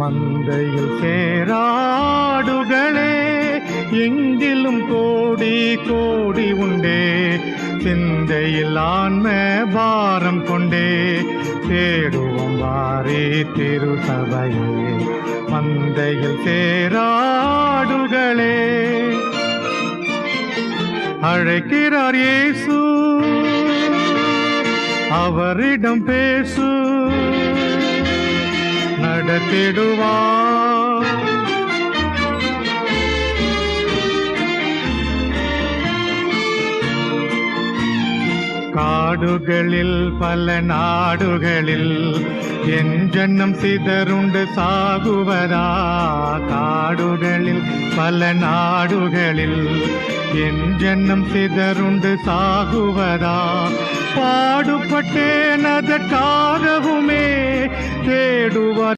மந்தையில் சேராடுகளே எங்கிலும் கோடி கோடி உண்டே. சிந்தையில் ஆன்ம பாரம் கொண்டே தேடுவோம் வாரே திருசபையே. மந்தையில் சேராடுகளே அழைக்கிறார் இயேசு, அவரிடம் பேசு, நடத்திடுவார். காடுகளில் பல நாடுகளில் என் ஜன்னம் சிதறுண்டு சாகுவதா. காடுகளில் பல நாடுகளில் என் ஜன்னம் சிதறுண்டு சாகுவதா. பாடுபட்டேன் அதற்காகவுமே தேடுவார்